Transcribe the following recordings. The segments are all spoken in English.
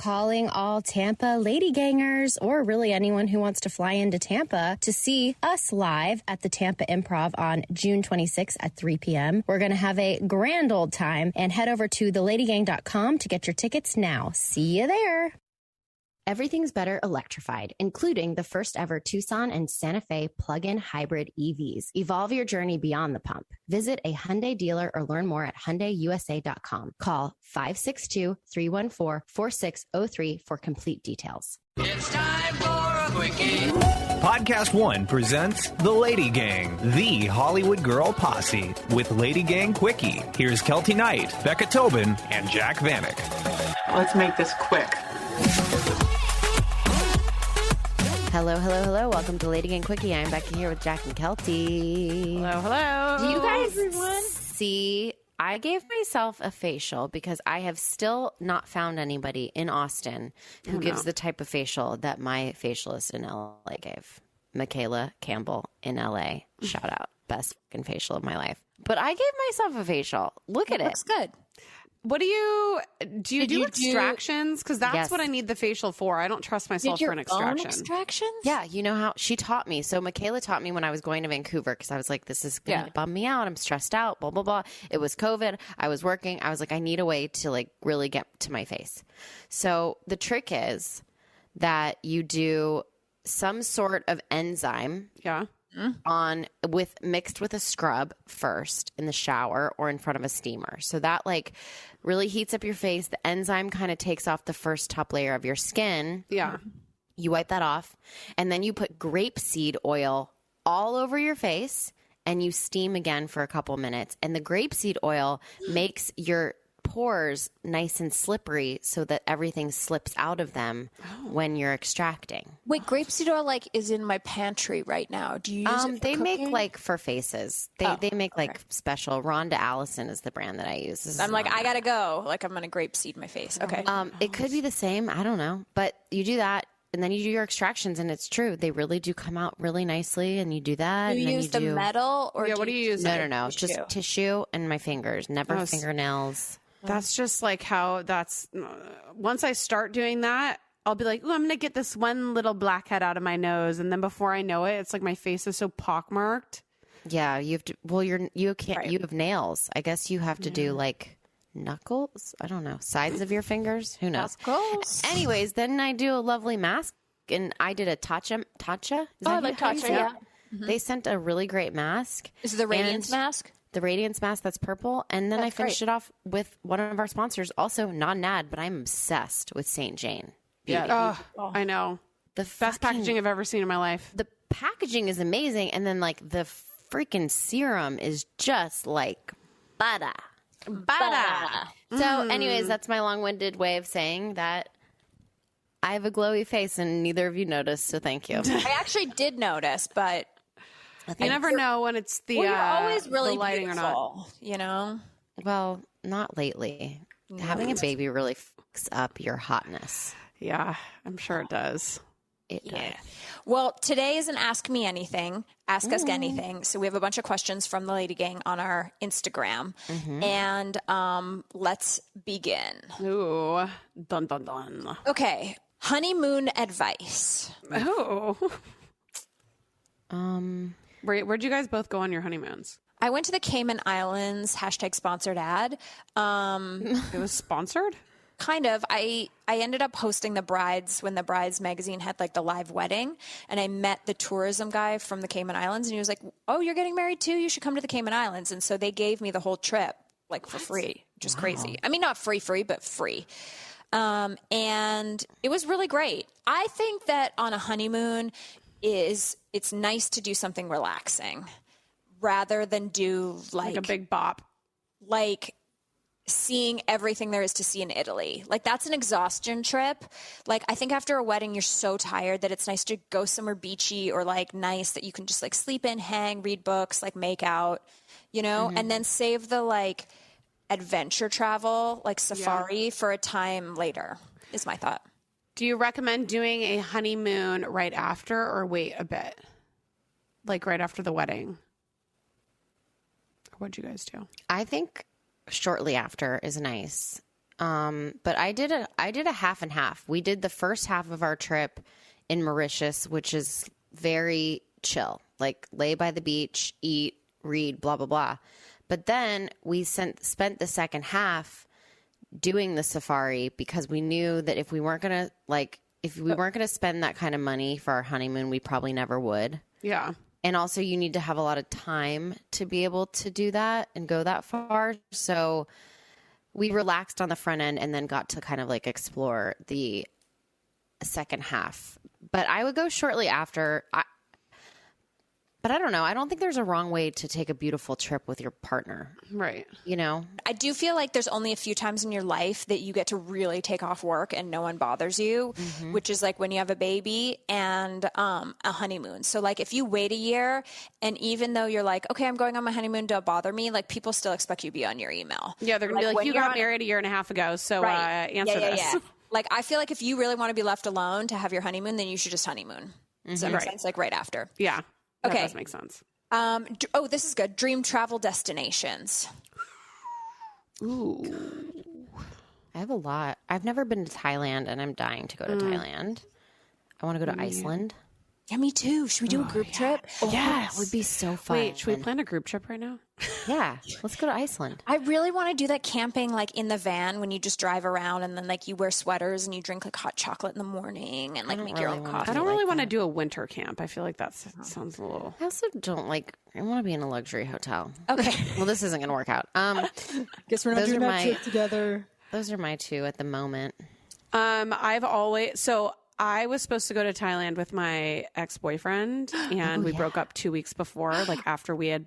calling all Tampa Lady Gangers, or really anyone who wants to fly into Tampa to see us live at the Tampa Improv on June 26th at 3 p.m. We're going to have a grand old time, and head over to theladygang.com to get your tickets now. See you there. Everything's better electrified, including the first ever Tucson and Santa Fe plug-in hybrid EVs. Evolve your journey beyond the pump. Visit a Hyundai dealer or learn more at HyundaiUSA.com. Call 562-314-4603 for complete details. It's time for a Quickie. Podcast One presents The Lady Gang, the Hollywood girl posse, with LadyGang Quickie. Here's Keltie Knight, Becca Tobin, and Jac Vanek. Let's make this quick. Hello, hello, hello. Welcome to LadyGang Quickie. I'm Becca here with Jac and Keltie. Hello, hello. Do you guys see? I gave myself a facial because I have still not found anybody in Austin who gives the type of facial that my facialist in LA gave. Michaela Campbell in LA. Shout out. Best fucking facial of my life. But I gave myself a facial. Look at it. Looks good. What do you do extractions? Because that's Yes. what I need the facial for. I don't trust myself for an extraction. Extractions? Yeah, you know how she taught me. So Michaela taught me when I was going to Vancouver because I was like, this is going to bum me out. I'm stressed out, blah, blah, blah. It was COVID. I was working. I was like, I need a way to like really get to my face. So the trick is that you do some sort of enzyme mixed with a scrub first in the shower or in front of a steamer. So that like really heats up your face. The enzyme kind of takes off the first top layer of your skin. Yeah. You wipe that off, and then you put grapeseed oil all over your face, and you steam again for a couple minutes. And the grapeseed oil makes your pores nice and slippery so that everything slips out of them when you're extracting. Wait, grapeseed oil like is in my pantry right now. Do you use it for They make cooking? like for faces. They make like special. Rhonda Allison is the brand that I use. This is I'm like, Rhonda. I gotta go. Like I'm gonna grapeseed my face. Okay. It could be the same. I don't know. But you do that, and then you do your extractions, and it's true. They really do come out really nicely, and you do that. Do you and then use the metal or what do you use? No. It's just tissue and my fingers. Never fingernails. That's just like how once I start doing that, I'll be like, oh, I'm going to get this one little blackhead out of my nose. And then before I know it, it's like my face is so pockmarked. Yeah, you have to. Well, you can't. You have nails. I guess you have to do like knuckles. I don't know, sides of your fingers. Who knows? Knuckles. Anyways, then I do a lovely mask, and I did a Tatcha. I like Tatcha. Yeah. They sent a really great mask. Is it the Radiance mask? The Radiance mask that's purple, and then That's I finished it off with one of our sponsors, also not an ad, but I'm obsessed with St. Jane. Yeah, I know. The Best packaging I've ever seen in my life. The packaging is amazing, and then like the freaking serum is just like butter. So, anyways, that's my long-winded way of saying that I have a glowy face, and neither of you noticed. So, thank you. I actually did notice, but You never know when it's the you're always really the lighting beautiful, or not. you know. Well, not lately. Having a baby really fucks up your hotness. Yeah, I'm sure it does. It does. Well, today is an Ask Me Anything, Ask Us Anything. So we have a bunch of questions from the Lady Gang on our Instagram. And let's begin. Ooh, dun dun dun. Okay, honeymoon advice. Oh. Where'd you guys both go on your honeymoons? I went to the Cayman Islands, #sponsored ad. It was sponsored? Kind of. I ended up hosting the brides when the Brides magazine had like the live wedding, and I met the tourism guy from the Cayman Islands, and he was like, "Oh, you're getting married too? You should come to the Cayman Islands." And so they gave me the whole trip like for free, which is crazy. I mean, not free, but free. And it was really great. I think that on a honeymoon it's nice to do something relaxing rather than do Like a big bop. like seeing everything there is to see in Italy. Like that's an exhaustion trip. Like I think after a wedding, you're so tired that it's nice to go somewhere beachy or like nice that you can just like sleep in, hang, read books, like make out, you know, and then save the like adventure travel, like safari for a time later is my thought. Do you recommend doing a honeymoon right after or wait a bit? Like right after the wedding? What'd you guys do? I think shortly after is nice. But I did a half and half. We did the first half of our trip in Mauritius, which is very chill, like lay by the beach, eat, read, blah, blah, blah. But then we spent the second half doing the safari because we knew that if we weren't going to spend that kind of money for our honeymoon, we probably never would. Yeah. And also you need to have a lot of time to be able to do that and go that far. So we relaxed on the front end and then got to kind of like explore the second half. But I would go shortly after. But I don't know. I don't think there's a wrong way to take a beautiful trip with your partner. Right. You know? I do feel like there's only a few times in your life that you get to really take off work and no one bothers you, which is like when you have a baby and a honeymoon. So like if you wait a year and even though you're like, okay, I'm going on my honeymoon, don't bother me, like people still expect you to be on your email. Yeah, they're going to be like, you got married a year and a half ago, so answer this. Yeah. Like I feel like if you really want to be left alone to have your honeymoon, then you should just honeymoon. Does that make sense? Like right after. Yeah. That Okay. does make sense. This is good. Dream travel destinations. Ooh. I have a lot. I've never been to Thailand and I'm dying to go to Thailand. I want to go to Iceland. Yeah, me too. Should we do a group trip? Yes. That would be so fun. Wait, should we plan a group trip right now? Yeah. Let's go to Iceland. I really want to do that camping like in the van when you just drive around and then like you wear sweaters and you drink like hot chocolate in the morning and like make your own coffee. I don't really want to do a winter camp. I feel like that sounds a little... I also don't like... I want to be in a luxury hotel. Okay. Well, this isn't going to work out. Guess we're not doing that trip together. Those are my two at the moment. I was supposed to go to Thailand with my ex-boyfriend and we broke up 2 weeks before, like after we had,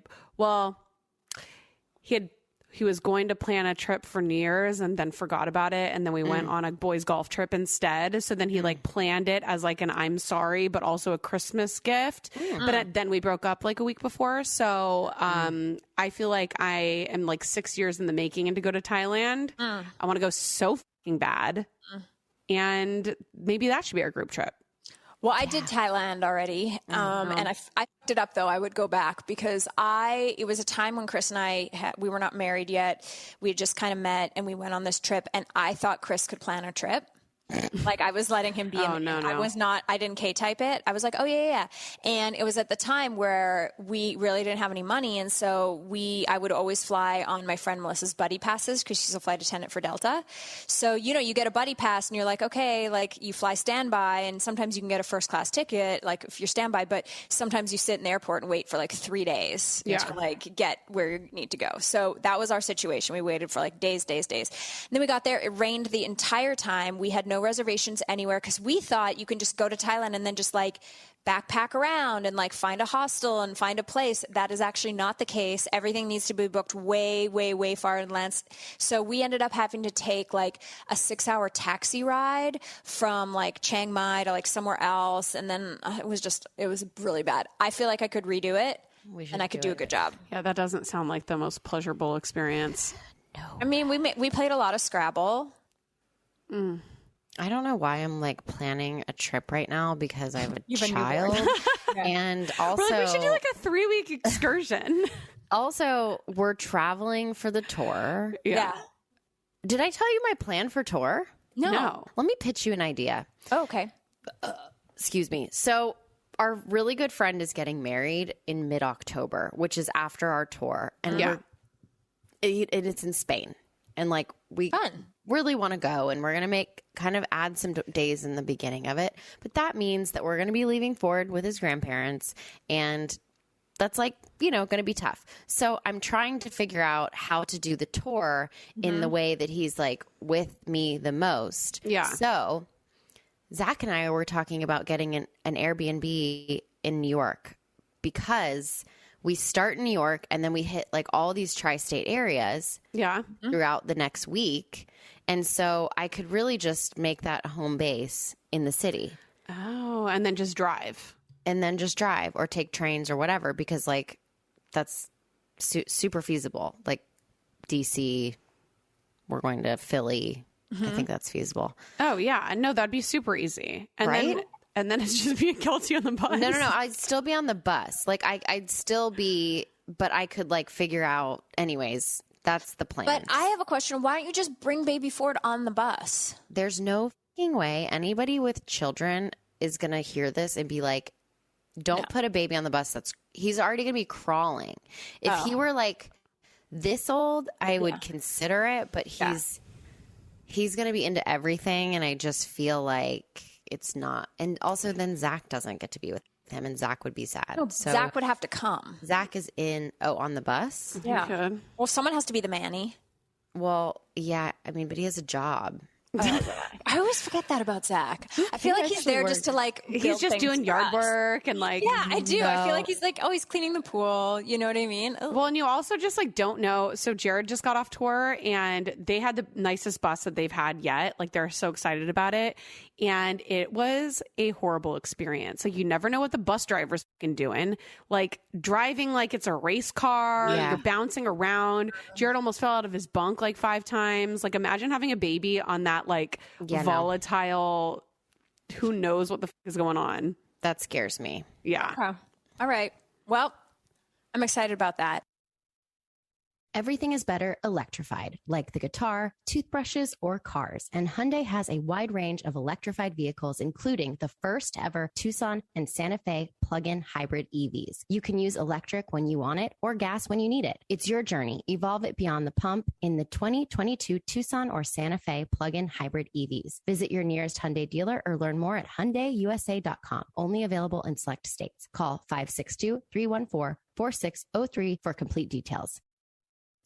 he was going to plan a trip for New Year's and then forgot about it. And then we went on a boys golf trip instead. So then he like planned it as like an I'm sorry, but also a Christmas gift. But then we broke up like a week before. So I feel like I am like 6 years in the making and to go to Thailand. I want to go so fucking bad. And maybe that should be our group trip. Well, I did Thailand already. And I fucked it up though. I would go back because it was a time when Chris and I, we were not married yet. We had just kind of met and we went on this trip and I thought Chris could plan a trip. Like I was letting him be I didn't K-type it. I was like, oh yeah. And it was at the time where we really didn't have any money. And so I would always fly on my friend Melissa's buddy passes because she's a flight attendant for Delta. So, you get a buddy pass and you're like, okay, like you fly standby and sometimes you can get a first class ticket, like if you're standby, but sometimes you sit in the airport and wait for like 3 days to like get where you need to go. So that was our situation. We waited for like days. And then we got there. It rained the entire time. We had no reservations anywhere because we thought you can just go to Thailand and then just like backpack around and like find a hostel and find a place. That is actually not the case. Everything needs to be booked way, way, way far in advance. So we ended up having to take like a 6-hour taxi ride from like Chiang Mai to like somewhere else. And then it was really bad. I feel like I could redo it and I could do a good job. Yeah, that doesn't sound like the most pleasurable experience. No. I mean, we played a lot of Scrabble. I don't know why I'm like planning a trip right now because I have a child. And also we're like, we should do like a 3-week excursion. Also, we're traveling for the tour. Yeah. Did I tell you my plan for tour? No. Let me pitch you an idea. Oh, okay. Excuse me. So our really good friend is getting married in mid-October, which is after our tour. And it's in Spain. And like we really want to go and we're going to add some days in the beginning of it. But that means that we're going to be leaving Ford with his grandparents and that's like, going to be tough. So I'm trying to figure out how to do the tour in the way that he's like with me the most. Yeah. So Zach and I were talking about getting an Airbnb in New York because we start in New York and then we hit like all these tri-state areas throughout the next week. And so I could really just make that a home base in the city. Oh, and then just drive. Or take trains or whatever because like that's super feasible. Like DC, we're going to Philly. I think that's feasible. Oh, yeah. No, that'd be super easy. And right? then it's just me and Keltie on the bus. No. I'd still be on the bus. Like I'd still be, but I could like figure out anyways That's the plan. But I have a question. Why don't you just bring baby Ford on the bus? There's no fucking way anybody with children is going to hear this and be like, don't put a baby on the bus. He's already going to be crawling. If he were like this old, I would consider it, but he's going to be into everything. And I just feel like it's not. And also then Zach doesn't get to be with him, and Zach would be sad. No, so Zach would have to come. Zach is on the bus. Yeah. Well, someone has to be the manny. Well, yeah. I mean, but he has a job. I always forget that about Zach. I feel like he's there just to like. He's just doing yard work and like. Yeah, I do. I feel like he's like, he's cleaning the pool. You know what I mean? Oh. Well, and you also just like don't know. So Jared just got off tour and they had the nicest bus that they've had yet. Like they're so excited about it. And it was a horrible experience. Like you never know what the bus driver's fucking doing. Like driving like it's a race car. You're bouncing around. Jared almost fell out of his bunk like 5 times. Like imagine having a baby on that like volatile, who knows what the fuck is going on. That scares me. Yeah. Okay. All right. Well, I'm excited about that. Everything is better electrified, like the guitar, toothbrushes, or cars. And Hyundai has a wide range of electrified vehicles, including the first ever Tucson and Santa Fe plug-in hybrid EVs. You can use electric when you want it or gas when you need it. It's your journey. Evolve it beyond the pump in the 2022 Tucson or Santa Fe plug-in hybrid EVs. Visit your nearest Hyundai dealer or learn more at HyundaiUSA.com. Only available in select states. Call 562-314-4603 for complete details.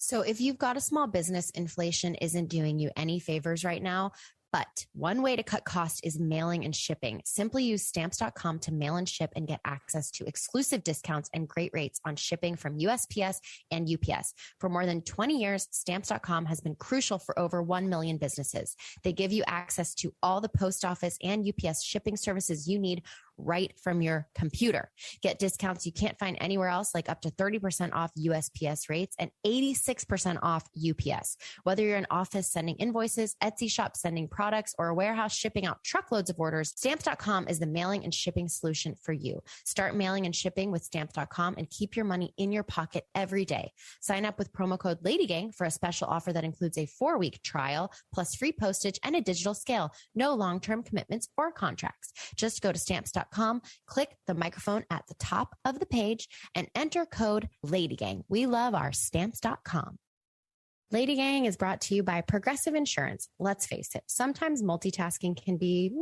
So if you've got a small business, inflation isn't doing you any favors right now. But one way to cut cost is mailing and shipping. Simply use stamps.com to mail and ship and get access to exclusive discounts and great rates on shipping from USPS and UPS. For more than 20 years, stamps.com has been crucial for over 1 million businesses. They give you access to all the post office and UPS shipping services you need right from your computer. Get discounts you can't find anywhere else, like up to 30% off USPS rates and 86% off UPS. Whether you're an office sending invoices, Etsy shop sending products, or a warehouse shipping out truckloads of orders, Stamps.com is the mailing and shipping solution for you. Start mailing and shipping with Stamps.com and keep your money in your pocket every day. Sign up with promo code LadyGang for a special offer that includes a 4-week trial plus free postage and a digital scale. No long-term commitments or contracts. Just go to Stamps.com, click the microphone at the top of the page, and enter code LadyGang. We love our Stamps.com. LadyGang is brought to you by Progressive Insurance. Let's face it, sometimes multitasking can be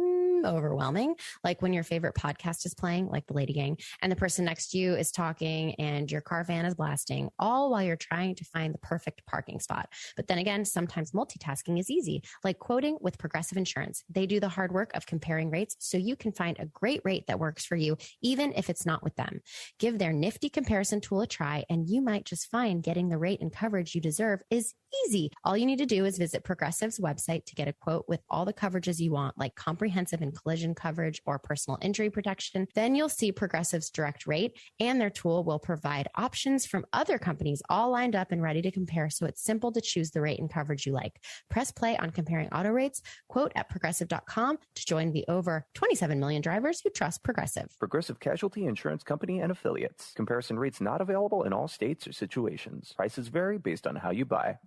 overwhelming, like when your favorite podcast is playing, like the LadyGang, and the person next to you is talking and your car fan is blasting, all while you're trying to find the perfect parking spot. But then again, sometimes multitasking is easy, like quoting with Progressive Insurance. They do the hard work of comparing rates so you can find a great rate that works for you, even if it's not with them. Give their nifty comparison tool a try, and you might just find getting the rate and coverage you deserve is easy. All you need to do is visit Progressive's website to get a quote with all the coverages you want, like comprehensive and collision coverage or personal injury protection. Then you'll see Progressive's direct rate, and their tool will provide options from other companies all lined up and ready to compare, so it's simple to choose the rate and coverage you like. Press play on comparing auto rates, quote at progressive.com to join the over 27 million drivers who trust Progressive. Progressive Casualty Insurance Company and Affiliates. Comparison rates not available in all states or situations. Prices vary based on how you buy.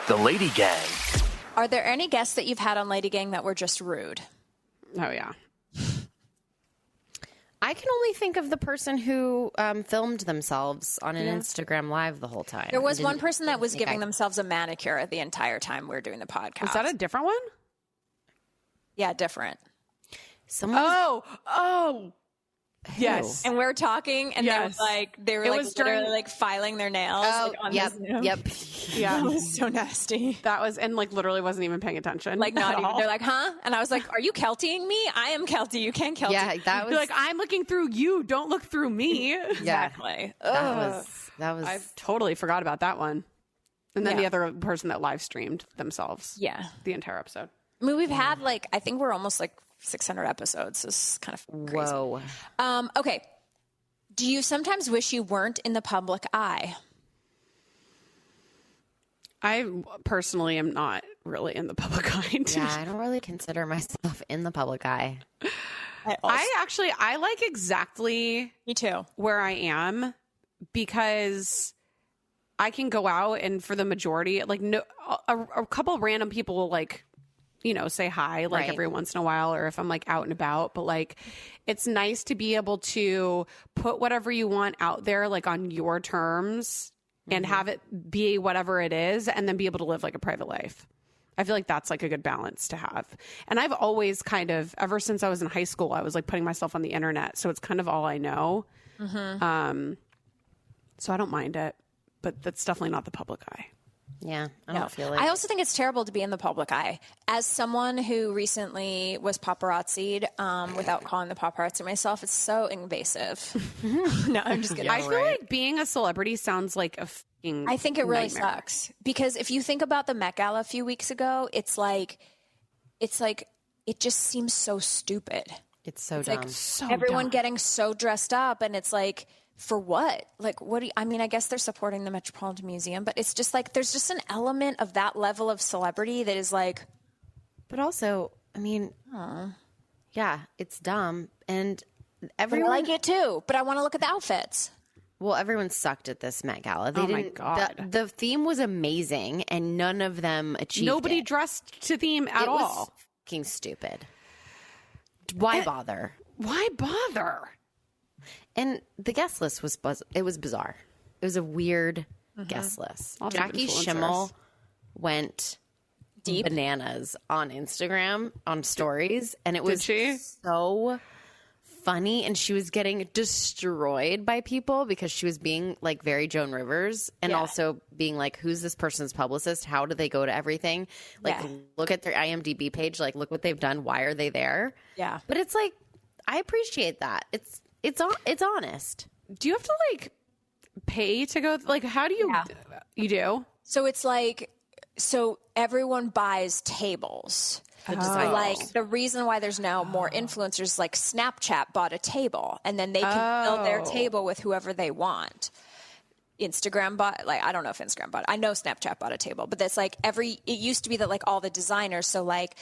The Lady Gang. Are there any guests that you've had on LadyGang that were just rude? Oh, yeah. I can only think of the person who filmed themselves on an Instagram Live the whole time. There was one person that was giving themselves a manicure the entire time we were doing the podcast. Was that a different one? Yeah, different. Someone. Oh. Yes. And we were talking, and they were literally like filing their nails. Oh, on yep. Yeah, that was so nasty. That was, and like literally wasn't even paying attention. Like not even. They're like, huh? And I was like, are you Keltieing me? I am Keltie. You can't Keltie. Yeah, that was. You're like, I'm looking through you. Don't look through me. Exactly. That was. I totally forgot about that one. And then the other person that live streamed themselves. Yeah. The entire episode. I mean, we've had I think we're almost 600 episodes. It's kind of crazy. Whoa. Okay. Do you sometimes wish you weren't in the public eye? I personally am not really in the public eye. Yeah, I don't really consider myself in the public eye. I like exactly me too where I am, because I can go out and for the majority, like a couple random people will like, you know, say hi like every once in a while, or if I'm like out and about, but like it's nice to be able to put whatever you want out there like on your terms and have it be whatever it is, and then be able to live like a private life. I feel like that's like a good balance to have. And I've always kind of, ever since I was in high school, I was like putting myself on the internet. So it's kind of all I know. So I don't mind it, but that's definitely not the public eye. Yeah, I don't feel like. I also think it's terrible to be in the public eye. As someone who recently was paparazzi'd, without calling the paparazzi myself, it's so invasive. No, I'm just kidding. I feel like being a celebrity sounds like a fucking I think it really nightmare. sucks, because if you think about the Met Gala a few weeks ago, it's like it just seems so stupid. It's so It's dumb. like So everyone dumb. getting so dressed up, and it's like, for what? Like, what do you, I mean, I guess they're supporting the Metropolitan Museum, but it's just like, there's just an element of that level of celebrity that is like, But also, I mean, yeah, it's dumb. And I everyone, like it too, but I want to look at the outfits. well, everyone sucked at this Met Gala. They Oh my didn't, God. The theme was amazing, and none of them achieved Nobody it. dressed to theme at It all. was fucking stupid. Why bother? Why bother? And the guest list was it was bizarre. It was a weird guest list. Lots of Jackie influencers. Schimmel went Deep. bananas on Instagram on stories, and it was she? so funny. And she was getting destroyed by people because she was being like very Joan Rivers, and also being like, "Who's this person's publicist? How do they go to everything? Like, look at their IMDb page. Like, look what they've done. Why are they there?" Yeah. But it's like, I appreciate that. It's honest. Do you have to like pay to go? Like, how do you? You do? So it's like, so everyone buys tables. So like the reason why there's now more influencers, like Snapchat bought a table, and then they can fill their table with whoever they want. Instagram bought, like, I don't know if Instagram bought, I know Snapchat bought a table, but that's like it used to be that like all the designers, so like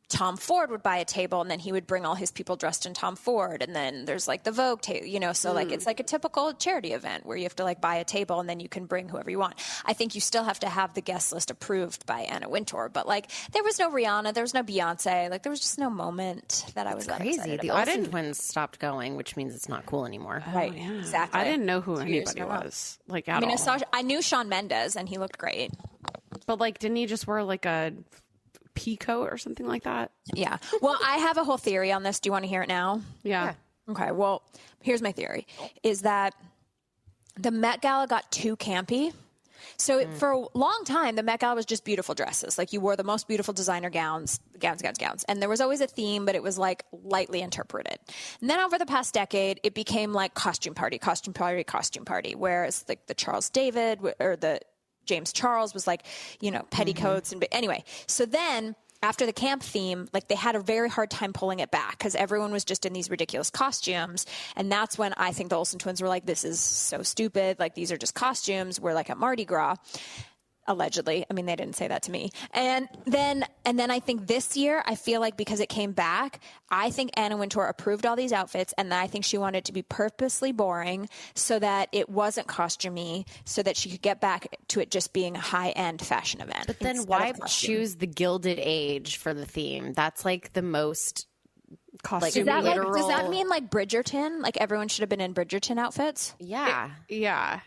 Tom Ford would buy a table, and then he would bring all his people dressed in Tom Ford, and then there's like the Vogue table, you know, so like it's like a typical charity event where you have to like buy a table and then you can bring whoever you want. I think you still have to have the guest list approved by Anna Wintour, but like there was no Rihanna, there was no Beyonce, like there was just no moment that I was that Crazy. excited The about. Olsen twins stopped going, which means it's not cool anymore. Right, exactly. I didn't know who 2 years anybody in a row. was. Like at I mean, all. I knew Shawn Mendes, and he looked great. But like, didn't he just wear like a pea coat or something like that? Yeah. Well, I have a whole theory on this. Do you want to hear it now? Yeah. Okay. Well, here's my theory: is that the Met Gala got too campy. So for a long time, the Met Gala was just beautiful dresses. Like you wore the most beautiful designer gowns. And there was always a theme, but it was like lightly interpreted. And then over the past decade, it became like costume party, whereas like the Charles David or the James Charles was like, you know, petticoats. And anyway, so then after the camp theme, like they had a very hard time pulling it back because everyone was just in these ridiculous costumes. And that's when I think the Olsen twins were like, this is so stupid. Like these are just costumes. We're like at Mardi Gras. Allegedly. I mean, they didn't say that to me. And then I think this year, I feel like because it came back, I think Anna Wintour approved all these outfits, and I think she wanted it to be purposely boring so that it wasn't costumey, so that she could get back to it just being a high-end fashion event. But then why choose the Gilded Age for the theme? That's like the most Costume. Does literal. that mean like Bridgerton? Like everyone should have been in Bridgerton outfits? Yeah. Yeah.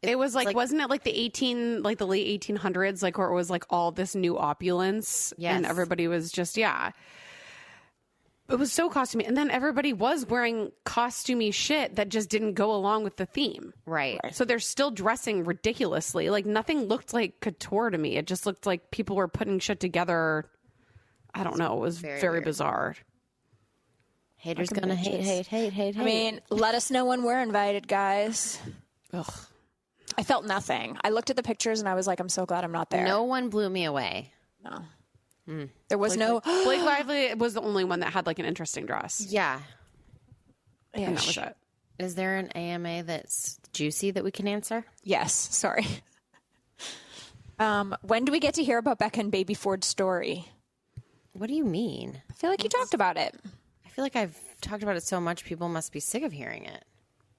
It was like, wasn't it like the late 1800s, like where it was like all this new opulence, Yes. and everybody was just it was so costumey, and then everybody was wearing costumey shit that just didn't go along with the theme, Right. So they're still dressing ridiculously. Like nothing looked like couture to me. It just looked like people were putting shit together. I don't know. It was very weird. bizarre. Haters gonna hate. I mean, let us know when we're invited, guys. Ugh. I felt nothing. I looked at the pictures and I was like, I'm so glad I'm not there. No one blew me away. No. There was no... Blake Lively was the only one that had like an interesting dress. Yeah. And that was it. Is there an AMA that's juicy that we can answer? Yes, sorry. When do we get to hear about Becca and Baby Ford's story? What do you mean? I feel like you talked about it. I feel like I've talked about it so much, people must be sick of hearing it.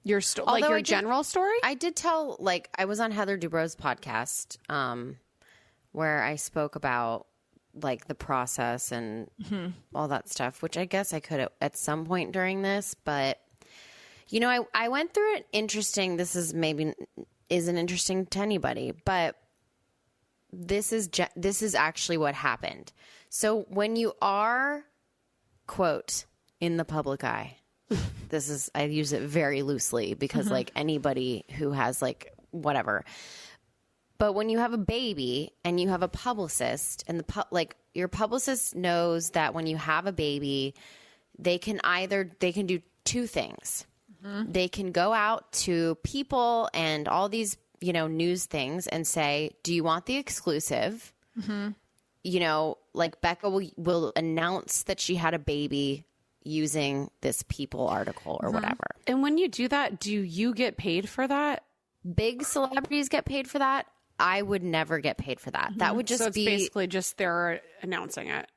Your like your general story? I did tell, like, I was on Heather Dubrow's podcast where I spoke about, like, the process and all that stuff, which I guess I could at some point during this. But, you know, I went through it interesting. This is maybe isn't interesting to anybody, but this is actually what happened. So when you are, quote, in the public eye, I use it very loosely because like anybody who has like whatever, but when you have a baby and you have a publicist and your publicist knows that when you have a baby, they can do two things. They can go out to people and all these, you know, news things and say, do you want the exclusive? You know, like Becca will announce that she had a baby using this People article or whatever. And when you do that, do you get paid for that? Big celebrities get paid for that. I would never get paid for that. That would just so it's be basically just they're announcing it.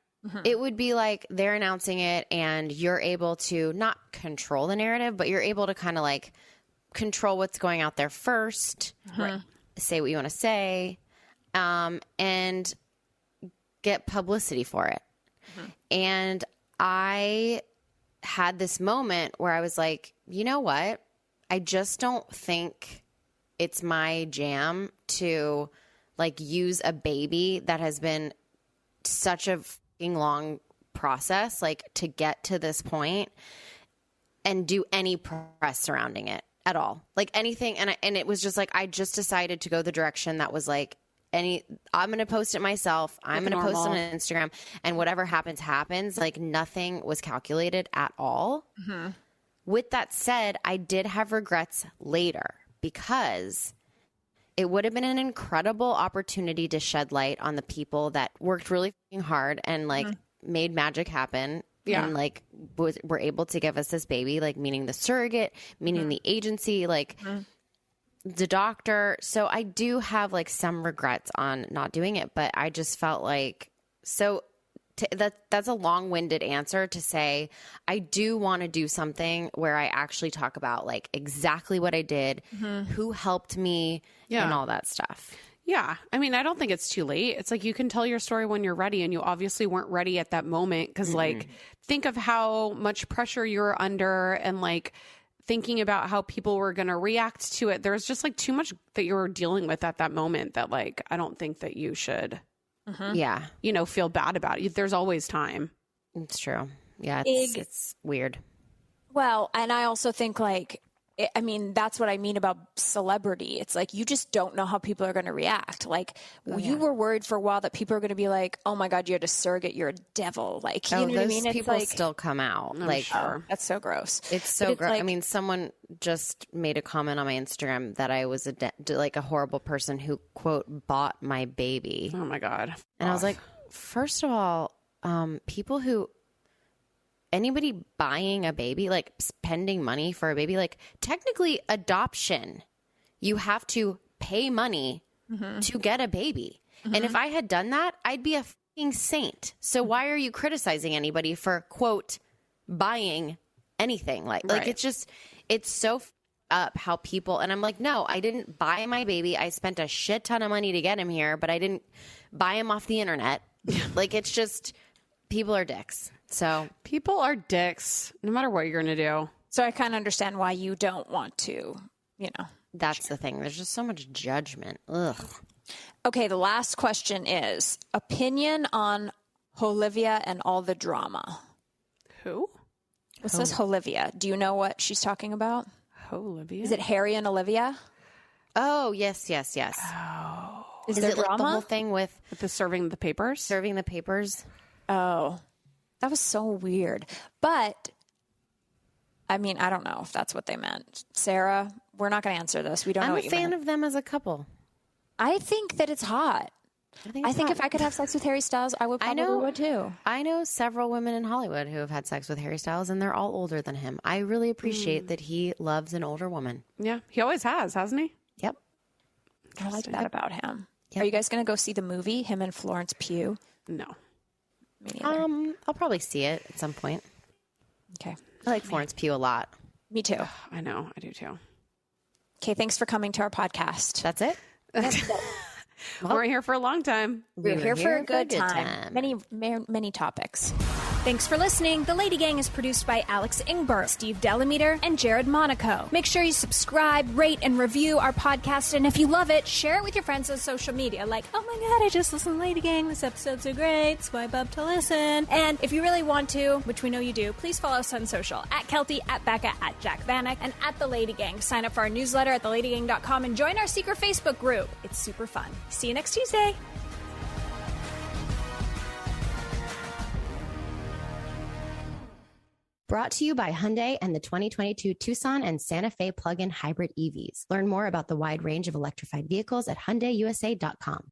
It would be like they're announcing it and you're able to not control the narrative, but you're able to kind of like control what's going out there first, say what you want to say, and get publicity for it. And I had this moment where I was like, you know what? I just don't think it's my jam to like use a baby that has been such a fucking long process, like to get to this point and do any press surrounding it at all, like anything. And it was just like, I just decided to go the direction that was like, I'm going to post it myself. I'm going to post it on Instagram and whatever happens. Like nothing was calculated at all. With that said, I did have regrets later because it would have been an incredible opportunity to shed light on the people that worked really fucking hard and like made magic happen. And like were able to give us this baby, like meaning the surrogate, meaning the agency, like the doctor. So I do have like some regrets on not doing it, but I just felt like, that's a long-winded answer to say, I do want to do something where I actually talk about like exactly what I did, who helped me and all that stuff. Yeah. I mean, I don't think it's too late. It's like you can tell your story when you're ready, and you obviously weren't ready at that moment because like think of how much pressure you're under and like thinking about how people were going to react to it. There's just like too much that you were dealing with at that moment that like I don't think that you should you know, feel bad about it. There's always time. It's true. Yeah, it's weird. Well, and I also think like, I mean, that's what I mean about celebrity. It's like, you just don't know how people are going to react. Like you were worried for a while that people are going to be like, oh my God, you had a surrogate. You're a devil. Like, you know what I mean? It's people like, still come out. I'm like, sure. That's so gross. It's so gross. Like, I mean, someone just made a comment on my Instagram that I was like a horrible person who, quote, bought my baby. Oh my God. And I was like, first of all, anybody buying a baby, like spending money for a baby, like technically adoption, you have to pay money to get a baby. And if I had done that, I'd be a fucking saint. So why are you criticizing anybody for, quote, buying anything? Like it's just, it's so up how people, and I'm like, no, I didn't buy my baby. I spent a shit ton of money to get him here, but I didn't buy him off the internet. Like, it's just, people are dicks. So people are dicks no matter what you're going to do. So I kind of understand why you don't want to, you know. That's the thing. There's just so much judgment. Ugh. Okay, the last question is opinion on Olivia and all the drama. Who? It says Olivia. Do you know what she's talking about? Olivia? Is it Harry and Olivia? Oh, yes. Oh. Is it like the whole thing with the serving the papers? Serving the papers? Oh, that was so weird. But, I mean, I don't know if that's what they meant. Sarah, we're not going to answer this. We don't know what you meant. I'm a fan of them as a couple. I think that it's hot. I think if I could have sex with Harry Styles, I would probably would too. I know several women in Hollywood who have had sex with Harry Styles, and they're all older than him. I really appreciate that he loves an older woman. Yeah, he always has, hasn't he? Yep. I like that about him. Yep. Are you guys going to go see the movie, him and Florence Pugh? No. Me neither. I'll probably see it at some point. Okay. I like Florence Pugh a lot. Me too. I know. I do too. Okay, thanks for coming to our podcast. That's it. We're here for a long time. We're here for a good time. Many topics. Thanks for listening. The Lady Gang is produced by Alex Ingber, Steve Delameter, and Jared Monaco. Make sure you subscribe, rate, and review our podcast. And if you love it, share it with your friends on social media. Like, oh my God, I just listened to Lady Gang. This episode's so great. Swipe up to listen. And if you really want to, which we know you do, please follow us on social. At Keltie, at Becca, at Jac Vanek, and at The Lady Gang. Sign up for our newsletter at theladygang.com and join our secret Facebook group. It's super fun. See you next Tuesday. Brought to you by Hyundai and the 2022 Tucson and Santa Fe plug-in hybrid EVs. Learn more about the wide range of electrified vehicles at HyundaiUSA.com.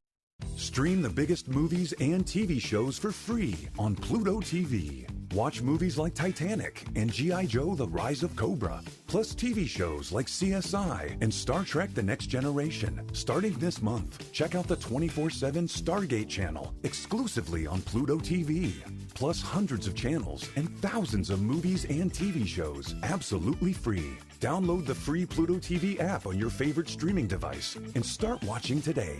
Stream the biggest movies and TV shows for free on Pluto TV. Watch movies like Titanic and G.I. Joe: The Rise of Cobra, plus TV shows like CSI and Star Trek: The Next Generation. Starting this month, check out the 24/7 Stargate channel exclusively on Pluto TV. Plus hundreds of channels and thousands of movies and TV shows absolutely free. Download the free Pluto TV app on your favorite streaming device and start watching today.